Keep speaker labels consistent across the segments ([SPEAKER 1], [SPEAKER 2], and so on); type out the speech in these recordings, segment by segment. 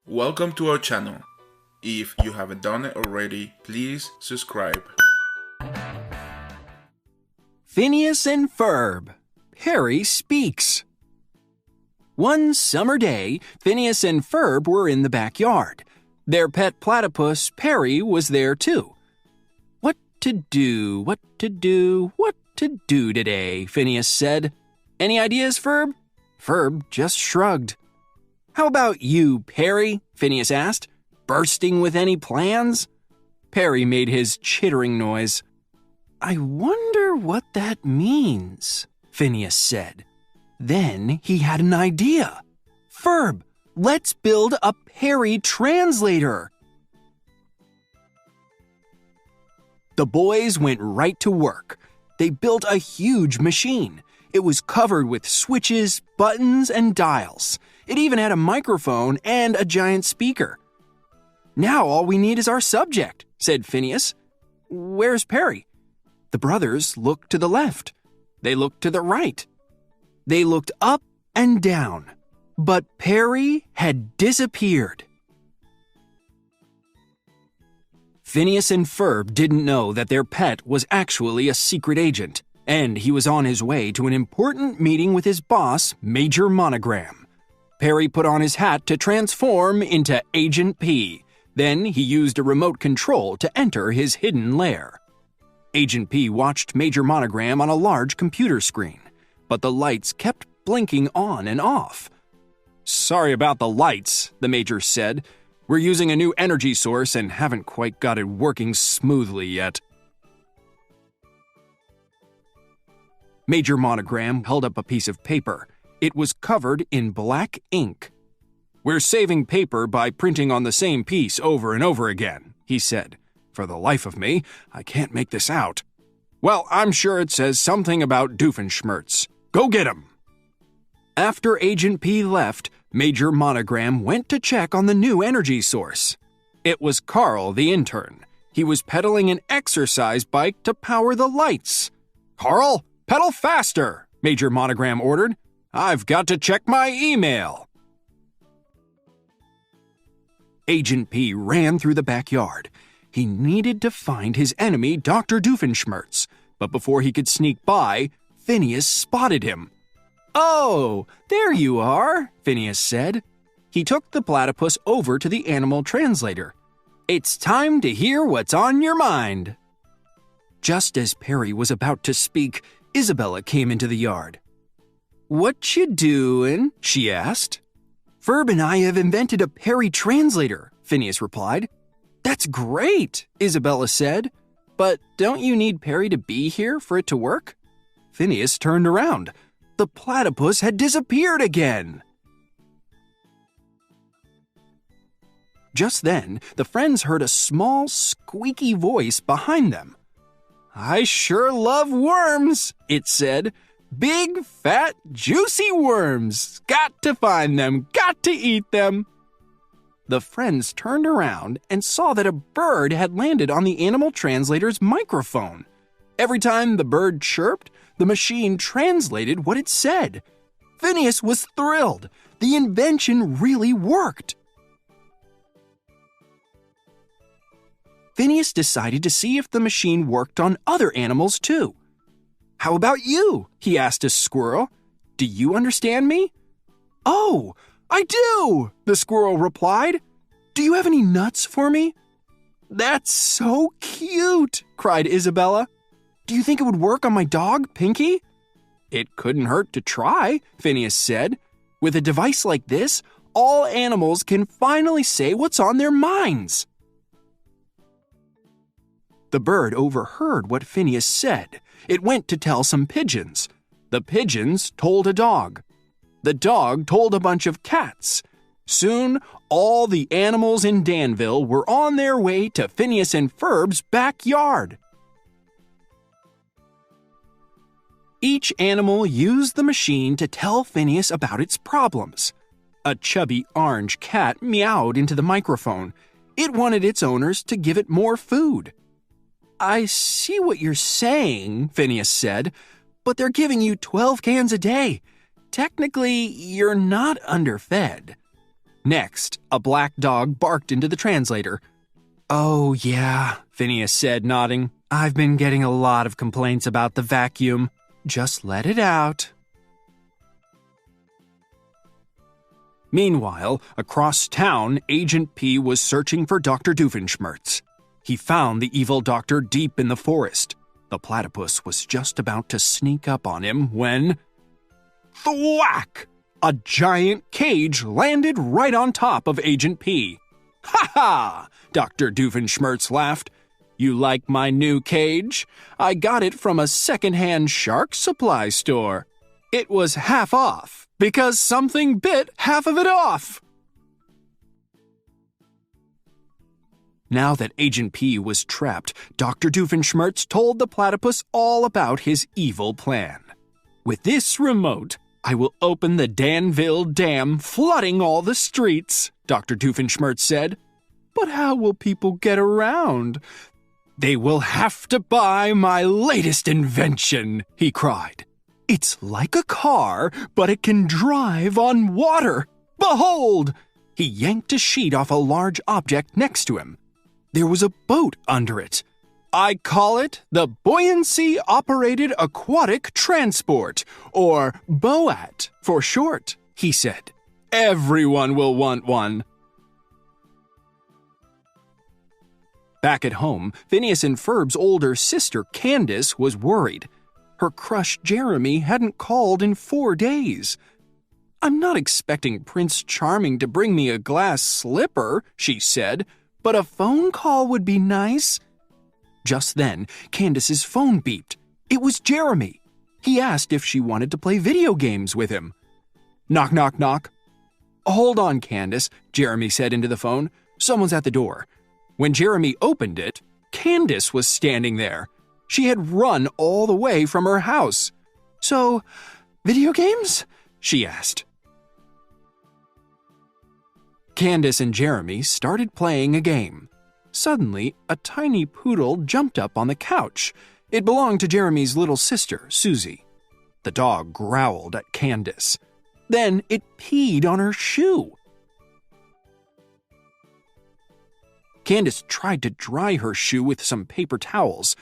[SPEAKER 1] Welcome to our channel. If you haven't done it already, please subscribe.
[SPEAKER 2] Phineas and Ferb. Perry speaks. One summer day, Phineas and Ferb were in the backyard. Their pet platypus, Perry, was there too. What to do today, Phineas said. Any ideas, Ferb? Ferb just shrugged. How about you, Perry? Phineas asked. Bursting with any plans? Perry made his chittering noise. I wonder what that means, Phineas said. Then he had an idea. Ferb, let's build a Perry translator. The boys went right to work. They built a huge machine. It was covered with switches, buttons, and dials. It even had a microphone and a giant speaker. Now all we need is our subject, said Phineas. Where's Perry? The brothers looked to the left. They looked to the right. They looked up and down. But Perry had disappeared. Phineas and Ferb didn't know that their pet was actually a secret agent, and he was on his way to an important meeting with his boss, Major Monogram. Perry put on his hat to transform into Agent P. Then he used a remote control to enter his hidden lair. Agent P watched Major Monogram on a large computer screen, but the lights kept blinking on and off. Sorry about the lights, the Major said. We're using a new energy source and haven't quite got it working smoothly yet. Major Monogram held up a piece of paper. It was covered in black ink. We're saving paper by printing on the same piece over and over again, he said. For the life of me, I can't make this out. Well, I'm sure it says something about Doofenshmirtz. Go get 'em! After Agent P left, Major Monogram went to check on the new energy source. It was Carl, the intern. He was pedaling an exercise bike to power the lights. Carl, pedal faster, Major Monogram ordered. I've got to check my email. Agent P ran through the backyard. He needed to find his enemy, Dr. Doofenshmirtz, but before he could sneak by, Phineas spotted him. Oh, there you are, Phineas said. He took the platypus over to the animal translator. It's time to hear what's on your mind. Just as Perry was about to speak, Isabella came into the yard. What you doing? She asked. Ferb and I have invented a Perry translator, Phineas replied. That's great, Isabella said. But don't you need Perry to be here for it to work? Phineas turned around. The platypus had disappeared again. Just then, the friends heard a small, squeaky voice behind them. I sure love worms, it said. Big, fat, juicy worms. Got to find them, got to eat them. The friends turned around and saw that a bird had landed on the animal translator's microphone. Every time the bird chirped, the machine translated what it said. Phineas was thrilled. The invention really worked. Phineas decided to see if the machine worked on other animals too. How about you? He asked a squirrel. Do you understand me? Oh, I do, the squirrel replied. Do you have any nuts for me? That's so cute, cried Isabella. Do you think it would work on my dog, Pinky? It couldn't hurt to try, Phineas said. With a device like this, all animals can finally say what's on their minds. The bird overheard what Phineas said. It went to tell some pigeons. The pigeons told a dog. The dog told a bunch of cats. Soon, all the animals in Danville were on their way to Phineas and Ferb's backyard. Each animal used the machine to tell Phineas about its problems. A chubby orange cat meowed into the microphone. It wanted its owners to give it more food. I see what you're saying, Phineas said, but they're giving you 12 cans a day. Technically, you're not underfed. Next, a black dog barked into the translator. "Oh, yeah," Phineas said, nodding. "I've been getting a lot of complaints about the vacuum. Just let it out." Meanwhile, across town, Agent P was searching for Dr. Doofenshmirtz. He found the evil doctor deep in the forest. The platypus was just about to sneak up on him when... thwack! A giant cage landed right on top of Agent P. "Ha ha!" Dr. Doofenshmirtz laughed. "You like my new cage? I got it from a second-hand shark supply store. It was half off, because something bit half of it off." Now that Agent P was trapped, Dr. Doofenshmirtz told the platypus all about his evil plan. "With this remote, I will open the Danville Dam, flooding all the streets," Dr. Doofenshmirtz said. "But how will people get around?" "They will have to buy my latest invention," he cried. "It's like a car, but it can drive on water. Behold!" He yanked a sheet off a large object next to him. There was a boat under it. "I call it the Buoyancy-Operated Aquatic Transport, or BOAT for short," he said. "Everyone will want one." Back at home, Phineas and Ferb's older sister, Candace, was worried. Her crush, Jeremy, hadn't called in 4 days. "I'm not expecting Prince Charming to bring me a glass slipper," she said, "but a phone call would be nice." Just then, Candace's phone beeped. It was Jeremy. He asked if she wanted to play video games with him. Knock, knock, knock. "Hold on, Candace," Jeremy said into the phone. "Someone's at the door." When Jeremy opened it, Candace was standing there. She had run all the way from her house. "So, video games?" she asked. Candace and Jeremy started playing a game. Suddenly, a tiny poodle jumped up on the couch. It belonged to Jeremy's little sister, Susie. The dog growled at Candace. Then it peed on her shoe. Candace tried to dry her shoe with some paper towels.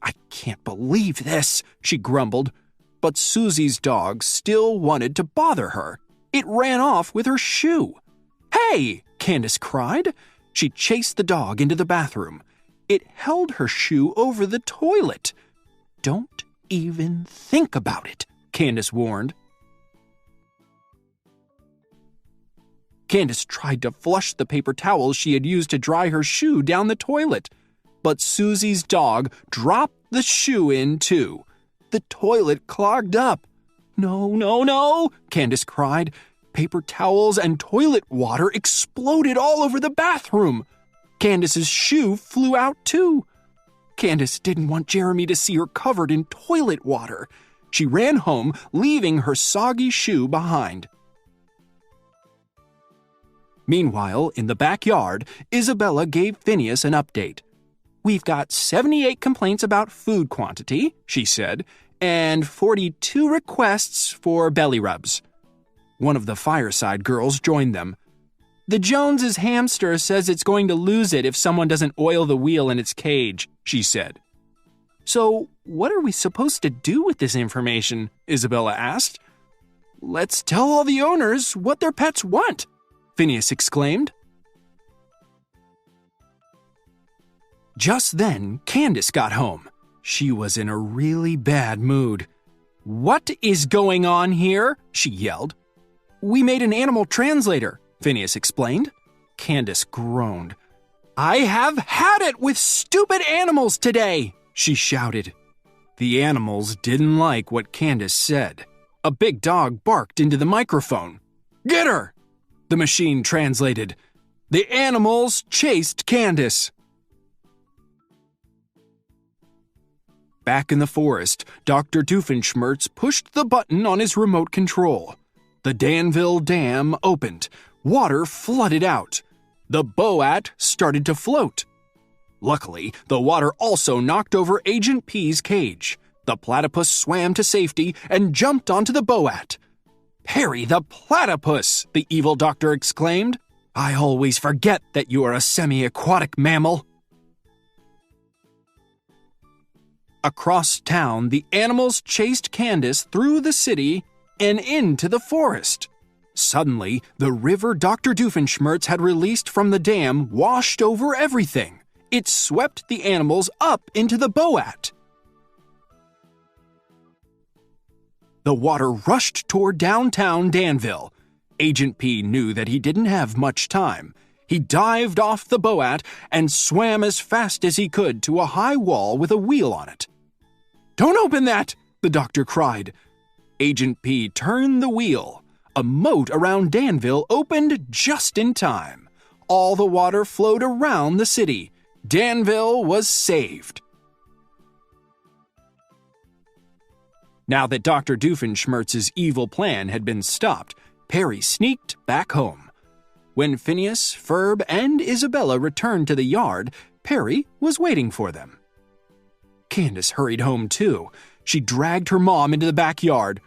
[SPEAKER 2] "I can't believe this," she grumbled. But Susie's dog still wanted to bother her. It ran off with her shoe. "Hey!" Candace cried. She chased the dog into the bathroom. It held her shoe over the toilet. "Don't even think about it," Candace warned. Candace tried to flush the paper towels she had used to dry her shoe down the toilet. But Susie's dog dropped the shoe in too. The toilet clogged up. "No, no, no!" Candace cried. Paper towels and toilet water exploded all over the bathroom. Candace's shoe flew out too. Candace didn't want Jeremy to see her covered in toilet water. She ran home, leaving her soggy shoe behind. Meanwhile, in the backyard, Isabella gave Phineas an update. "We've got 78 complaints about food quantity," she said, "and 42 requests for belly rubs." One of the fireside girls joined them. "The Joneses' hamster says it's going to lose it if someone doesn't oil the wheel in its cage," she said. "So, what are we supposed to do with this information?" Isabella asked. "Let's tell all the owners what their pets want," Phineas exclaimed. Just then, Candace got home. She was in a really bad mood. "What is going on here?" she yelled. "We made an animal translator," Phineas explained. Candace groaned. "I have had it with stupid animals today," she shouted. The animals didn't like what Candace said. A big dog barked into the microphone. "Get her!" the machine translated. The animals chased Candace. Back in the forest, Dr. Doofenshmirtz pushed the button on his remote control. The Danville Dam opened. Water flooded out. The BOAT started to float. Luckily, the water also knocked over Agent P's cage. The platypus swam to safety and jumped onto the BOAT. "Perry the platypus!" the evil doctor exclaimed. I always forget that you are a semi-aquatic mammal. Across town, the animals chased Candace through the city and into the forest. Suddenly, the river Dr. Doofenshmirtz had released from the dam washed over everything. It swept the animals up into the Boat. The water rushed toward downtown Danville. Agent P knew that he didn't have much time. He dived off the Boat and swam as fast as he could to a high wall with a wheel on it. "Don't open that!" the doctor cried. Agent P turned the wheel. A moat around Danville opened just in time. All the water flowed around the city. Danville was saved. Now that Dr. Doofenshmirtz's evil plan had been stopped, Perry sneaked back home. When Phineas, Ferb, and Isabella returned to the yard, Perry was waiting for them. Candace hurried home too. She dragged her mom into the backyard.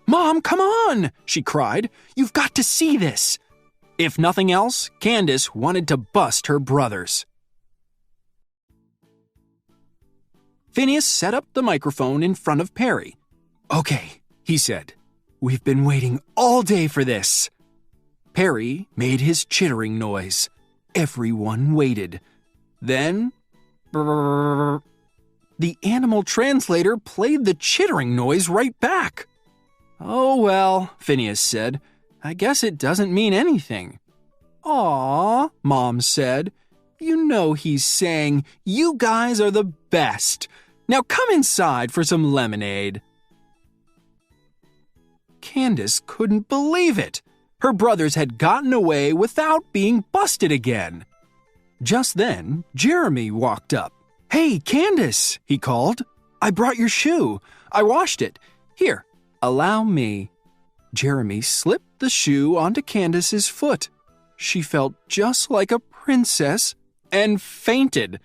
[SPEAKER 2] "Mom, come on!" she cried. "You've got to see this." If nothing else, Candace wanted to bust her brothers. Phineas set up the microphone in front of Perry. "Okay," he said. "We've been waiting all day for this." Perry made his chittering noise. Everyone waited. Then, brrr, the animal translator played the chittering noise right back. "Oh well," Phineas said. "I guess it doesn't mean anything." "Aw," Mom said. "You know he's saying, 'You guys are the best. Now come inside for some lemonade.'" Candace couldn't believe it. Her brothers had gotten away without being busted again. Just then, Jeremy walked up. "Hey, Candace," he called. "I brought your shoe. I washed it. Here, allow me." Jeremy slipped the shoe onto Candace's foot. She felt just like a princess and fainted.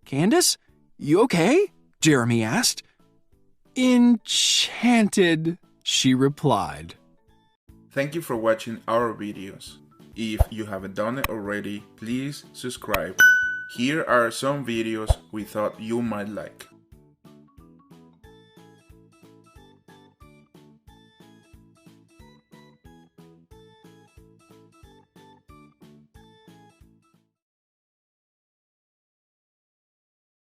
[SPEAKER 2] "Candace, you okay?" Jeremy asked. "Enchanted," she replied.
[SPEAKER 1] Thank you for watching our videos. If you haven't done it already, please subscribe. Here are some videos we thought you might like.